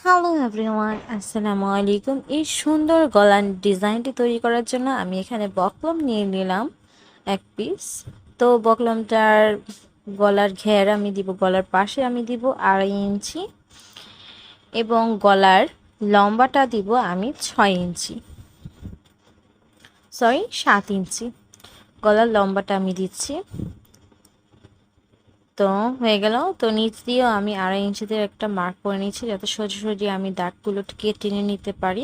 Hello everyone, আসসালামু আলাইকুম। এই সুন্দর গলার ডিজাইনটি তৈরি করার জন্য আমি এখানে বকলম নিয়ে নিলাম এক পিস। তো বকলমটার গলার ঘের আমি দিব, গলার পাশে আমি দিব 2.5 ইঞ্চি এবং গলার লম্বাটা দিব আমি 6 ইঞ্চি, 7 ইঞ্চি গলার লম্বাটা আমি দিচ্ছি। তো হয়ে গেল। তো নিচ দিয়েও আমি 2.5 ইঞ্চিতে একটা মার্ক করে নিচ্ছি যাতে সোজাসুজি আমি দাগগুলোকে টেনে নিতে পারি।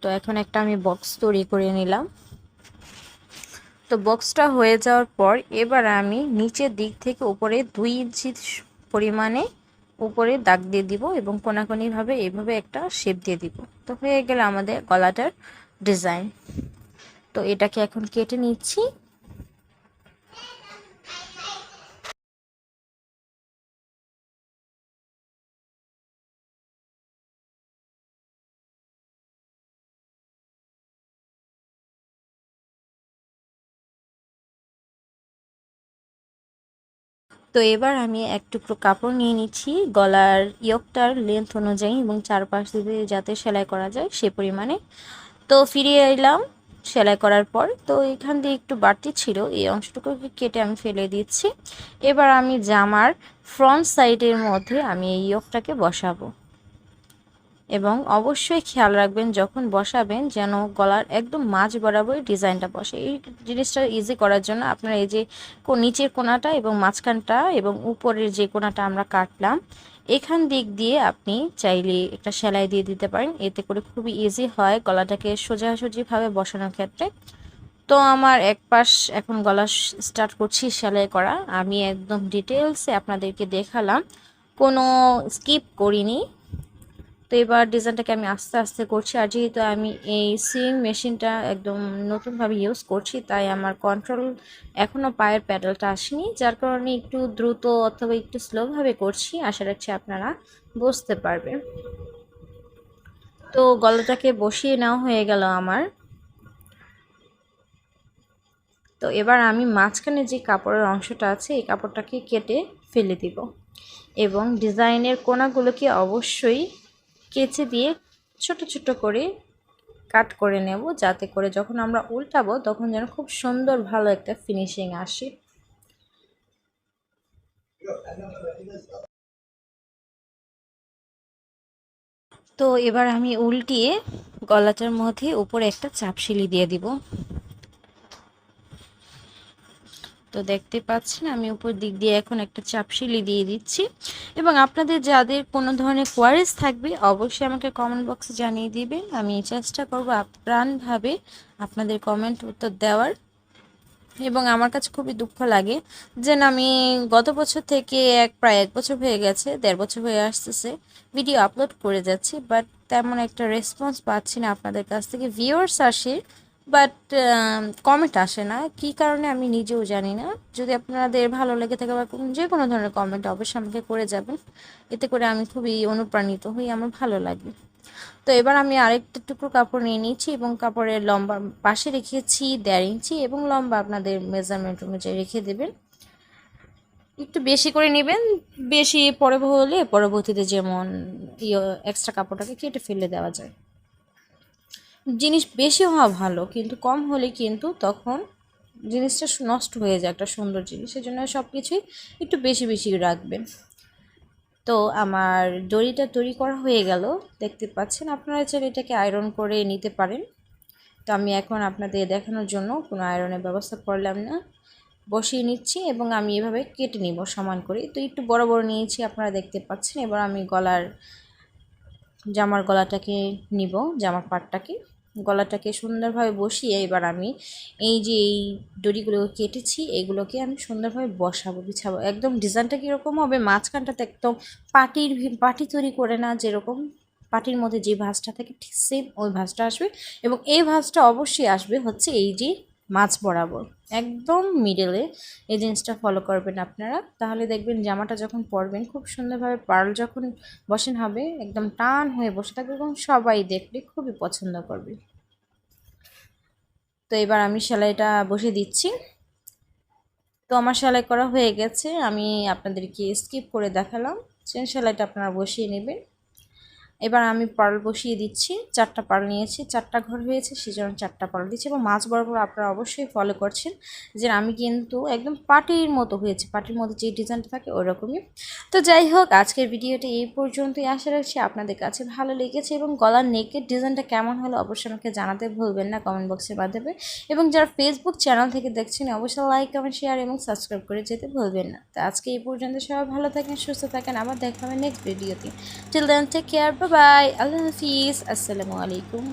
তো এখন একটা আমি বক্স তৈরি করে নিলাম। তো বক্সটা হয়ে যাওয়ার পর এবার আমি নিচের দিক থেকে উপরে 2 ইঞ্চি পরিমাণে উপরে দাগ দিয়ে দিব এবং কোনাকুনিভাবে এইভাবে একটা শেপ দিয়ে দিব। তো হয়ে গেল আমাদের গলাটার ডিজাইন। তো এটাকে এখন কেটে নিচ্ছি। তো এবার আমি এক টুকরো কাপড় নিয়ে নিচ্ছি গলার ইয়কটার লেন্থ অনুযায়ী এবং চারপাশ দিয়ে যাতে সেলাই করা যায় সে পরিমাণে। তো ফিরিয়ে এলাম সেলাই করার পর। তো এখান দিয়ে একটু বাড়তি ছিল, এই অংশটুকুকে কেটে আমি ফেলে দিচ্ছি। এবার আমি জামার ফ্রন্ট সাইডের মধ্যে আমি এই ইয়কটাকে বসাবো এবং অবশ্যই খেয়াল রাখবেন যখন বসাবেন যেন গলার একদম মাঝ বরাবর ডিজাইনটা বসে। এই জিনিসটা ইজি করার জন্য আপনারা এই যে নিচের কোণাটা এবং মাঝখানটা এবং উপরের যে কোণাটা আমরা কাটলাম এখান দিক দিয়ে আপনি চাইলে একটা সেলাই দিয়ে দিতে পারেন, এতে করে খুবই ইজি হয় গলাটাকে সোজাসুজিভাবে বসানোর ক্ষেত্রে। তো আমার এক পাশ এখন গলা স্টার্ট করছি সেলাই করা। আমি একদম ডিটেলসে আপনাদেরকে দেখালাম, কোনো স্কিপ করিনি। তো এবার ডিজাইনটাকে আমি আস্তে আস্তে করছি। আর যেহেতু আমি এই সিউইং মেশিনটা একদম নতুনভাবে ইউজ করছি তাই আমার কন্ট্রোল এখনও পায়ের প্যাডেলটা আসেনি, যার কারণে একটু দ্রুত অথবা একটু স্লোভাবে করছি। আশা রাখছি আপনারা বুঝতে পারবেন। তো গলাটাকে বসিয়ে নেওয়া হয়ে গেল আমার। তো এবার আমি মাঝখানে যে কাপড়ের অংশটা আছে এই কাপড়টাকে কেটে ফেলে দিব এবং ডিজাইনের কোণাগুলোকে অবশ্যই কেচে দিয়ে ছোট ছোট করে কাট করে নেব, যাতে করে যখন আমরা উল্টাবো তখন যেন খুব সুন্দর ভালো একটা ফিনিশিং আসে। তো এবার আমি উল্টিয়ে গলাটার মধ্যে উপরে একটা চাপ সিলি দিয়ে দিব। তো দেখতে পাচ্ছেন আমি উপর দিক দিয়ে এখন একটা চাপ সিলি দিয়ে দিচ্ছি। এবং আপনাদের যাদের কোনো ধরনের কোয়ারিজ থাকবে অবশ্যই আমাকে কমেন্ট বক্সে জানিয়ে দিবেন, আমি চেষ্টা করব প্রাণভাবে আপনাদের কমেন্ট উত্তর দেওয়ার। এবং আমার কাছে খুবই দুঃখ লাগে যে আমি গত বছর থেকে প্রায় 1 বছর হয়ে গেছে, 1.5 বছর হয়ে আসতেছে ভিডিও আপলোড করে যাচ্ছি, বাট তেমন একটা রেসপন্স পাচ্ছি না আপনাদের কাছ থেকে। ভিউয়ার্স আসে বাট কমেন্ট আসে না, কী কারণে আমি নিজেও জানি না। যদি আপনাদের ভালো লেগে থাকে বা যে কোনো ধরনের কমেন্ট অবশ্যই আমাকে করে যাবেন, এতে করে আমি খুবই অনুপ্রাণিত হই, আমার ভালো লাগে। তো এবার আমি আরেকটা টুকরো কাপড় নিয়ে নিয়েছি এবং কাপড়ের লম্বা পাশে রেখেছি 1.5 ইঞ্চি এবং লম্বা আপনাদের মেজারমেন্ট অনুযায়ী রেখে দেবেন। একটু বেশি করে নেবেন, বেশি পরে হলে পরবর্তীতে যেমন এক্সট্রা কাপড়টাকে কেটে ফেলে দেওয়া যায়। জিনিস বেশি হওয়া ভালো, কিন্তু কম হলে কিন্তু তখন জিনিসটা নষ্ট হয়ে যায়, একটা সুন্দর জিনিস। সেজন্য সব কিছুই একটু বেশি বেশি রাখবেন। তো আমার দড়িটা তৈরি করা হয়ে গেল, দেখতে পাচ্ছেন। আপনারা চাইলে এটাকে আয়রন করে নিতে পারেন। তো আমি এখন আপনাদের দেখানোর জন্য কোনো আয়রনের ব্যবস্থা করলাম না, বসিয়ে নিচ্ছি এবং আমি এভাবে কেটে নিব সমান করে। তো একটু বড় বড় নিয়েছি আপনারা দেখতে পাচ্ছেন। এবার আমি জামার গলাটাকে নিব, জামার পাটটাকে গলাটাকে সুন্দরভাবে বসিয়ে এবার আমি এই যে এই দড়িগুলো কেটেছি এগুলোকে আমি সুন্দরভাবে বসাবো, বিছাবো। একদম ডিজাইনটা কীরকম হবে, মাঝখানটাতে একদম পাটি তৈরি করে না, যেরকম পাটির মধ্যে যে ভাঁজটা থাকে ঠিক সেম ওই ভাঁজটা আসবে। এবং এই ভাঁজটা অবশ্যই আসবে হচ্ছে এই যে মাঝ বরাবর একদম মিডলে। এই জিনিসটা ফলো করবেন আপনারা, তাহলে দেখবেন জামাটা যখন পরবেন খুব সুন্দরভাবে পার্ল যখন বসেন হবে একদম টান হয়ে বসে থাকবে এবং সবাই দেখলে খুবই পছন্দ করবে। তো এবার আমি সেলাইটা বসে দিচ্ছি। তো আমার সেলাই করা হয়ে গেছে, আমি আপনাদেরকে স্কিপ করে দেখালাম। চেন সেলাইটা আপনারা বসিয়ে নেবেন। এবার আমি পার্ল বসিয়ে দিচ্ছি। 4টা পার্ল নিয়েছি, 4টা ঘর হয়েছে সেজন্য 4টা পার্ল দিচ্ছি এবং মাছ বরাবর আপনারা অবশ্যই ফলো করছেন যে আমি কিন্তু একদম পাটির মতো হয়েছে, পাটির মতো যে ডিজাইনটা থাকে ওরকমই। তো যাই হোক, আজকের ভিডিওটা এই পর্যন্তই। আশা রাখছি আপনাদের কাছে ভালো লেগেছে এবং গলার নেকের ডিজাইনটা কেমন হলো অবশ্যই আমাকে জানাতে ভুলবেন না কমেন্ট বক্সের মাধ্যমে। এবং যারা ফেসবুক চ্যানেল থেকে দেখছেন অবশ্যই লাইক, কমেন্ট, শেয়ার এবং সাবস্ক্রাইব করে যেতে ভুলবেন না। তো আজকে এই পর্যন্ত, সবাই ভালো থাকেন, সুস্থ থাকেন, আবার দেখা হবে নেক্সট ভিডিওতে। Till then, take care. Bye bye. Allah Hafiz. Assalamu alaikum.